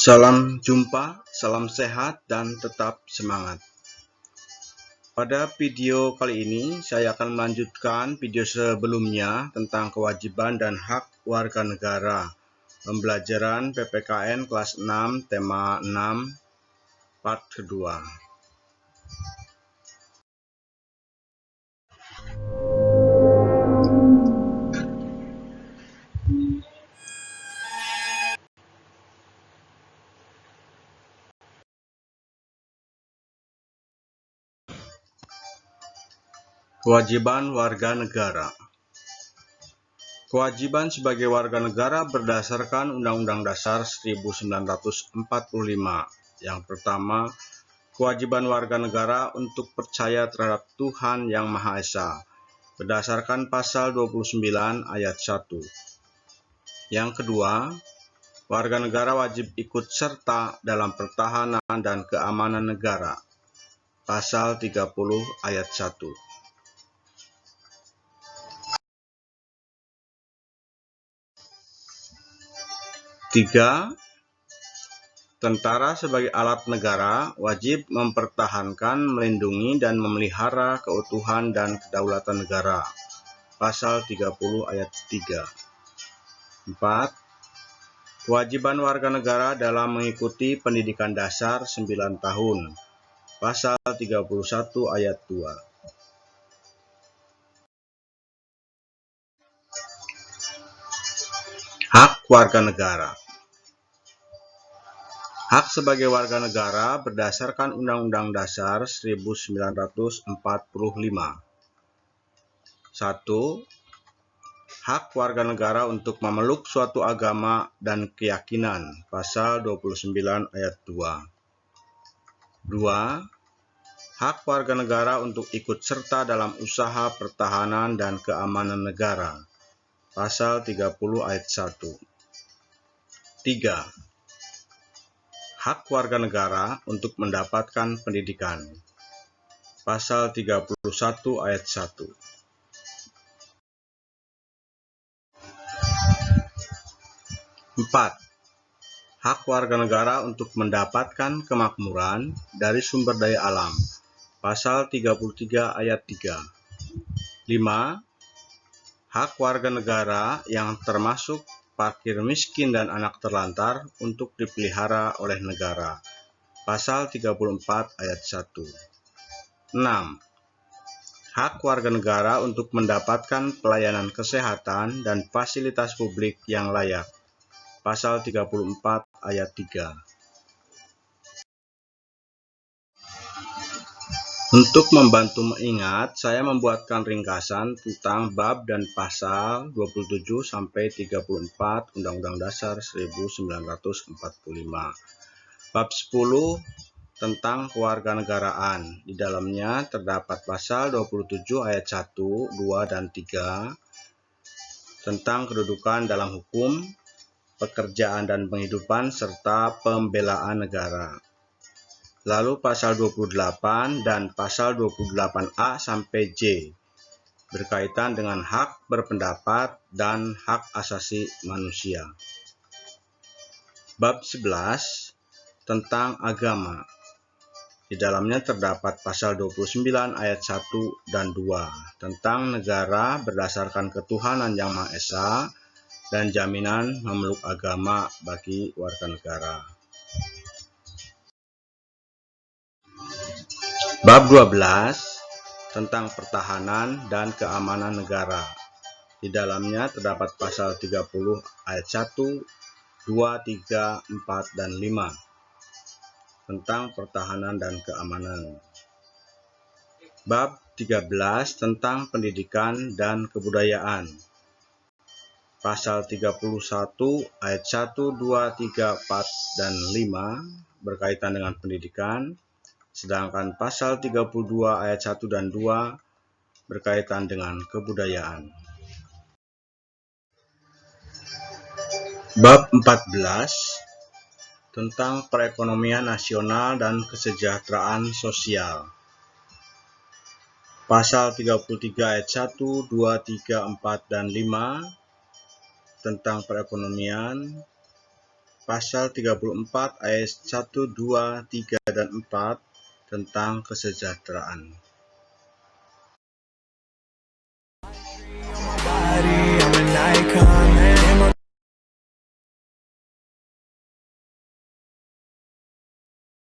Salam jumpa, salam sehat, dan tetap semangat. Pada video kali ini, saya akan melanjutkan video sebelumnya tentang kewajiban dan hak warga negara. Pembelajaran PPKN kelas 6, tema 6, part kedua. Kewajiban warga negara. Kewajiban sebagai warga negara berdasarkan Undang-Undang Dasar 1945. Yang pertama, kewajiban warga negara untuk percaya terhadap Tuhan Yang Maha Esa, berdasarkan pasal 29 ayat 1. Yang kedua, warga negara wajib ikut serta dalam pertahanan dan keamanan negara, pasal 30 ayat 1. Tiga, tentara sebagai alat negara wajib mempertahankan, melindungi, dan memelihara keutuhan dan kedaulatan negara, pasal 30 ayat 3. 4. Kewajiban warga negara dalam mengikuti pendidikan dasar 9 tahun, pasal 31 ayat 2. Hak warga negara. Hak sebagai warga negara berdasarkan Undang-Undang Dasar 1945. 1. Hak warga negara untuk memeluk suatu agama dan keyakinan, pasal 29 ayat 2. 2. Hak warga negara untuk ikut serta dalam usaha pertahanan dan keamanan negara, pasal 30 ayat 1. 3. Hak warga negara untuk mendapatkan pendidikan, pasal 31 ayat 1. 4. Hak warga negara untuk mendapatkan kemakmuran dari sumber daya alam, pasal 33 ayat 3. 5. Hak warga negara yang termasuk fakir miskin dan anak terlantar untuk dipelihara oleh negara, pasal 34 ayat 1. 6. Hak warga negara untuk mendapatkan pelayanan kesehatan dan fasilitas publik yang layak, pasal 34 ayat 3. Untuk membantu mengingat, saya membuatkan ringkasan tentang bab dan pasal 27 sampai 34 Undang-Undang Dasar 1945. Bab 10 tentang kewarganegaraan. Di dalamnya terdapat pasal 27 ayat 1, 2, dan 3 tentang kedudukan dalam hukum, pekerjaan dan penghidupan, serta pembelaan negara. Lalu pasal 28 dan pasal 28A sampai J berkaitan dengan hak berpendapat dan hak asasi manusia. Bab 11 tentang agama. Di dalamnya terdapat pasal 29 ayat 1 dan 2 tentang negara berdasarkan ketuhanan Yang Maha Esa dan jaminan memeluk agama bagi warga negara. Bab 12 tentang pertahanan dan keamanan negara. Di dalamnya terdapat pasal 30 ayat 1, 2, 3, 4, dan 5 tentang pertahanan dan keamanan. Bab 13 tentang pendidikan dan kebudayaan. Pasal 31 ayat 1, 2, 3, 4, dan 5 berkaitan dengan pendidikan. Sedangkan pasal 32 ayat 1 dan 2 berkaitan dengan kebudayaan. Bab 14 tentang perekonomian nasional dan kesejahteraan sosial. Pasal 33 ayat 1, 2, 3, 4, dan 5 tentang perekonomian. Pasal 34 ayat 1, 2, 3, dan 4 tentang kesejahteraan.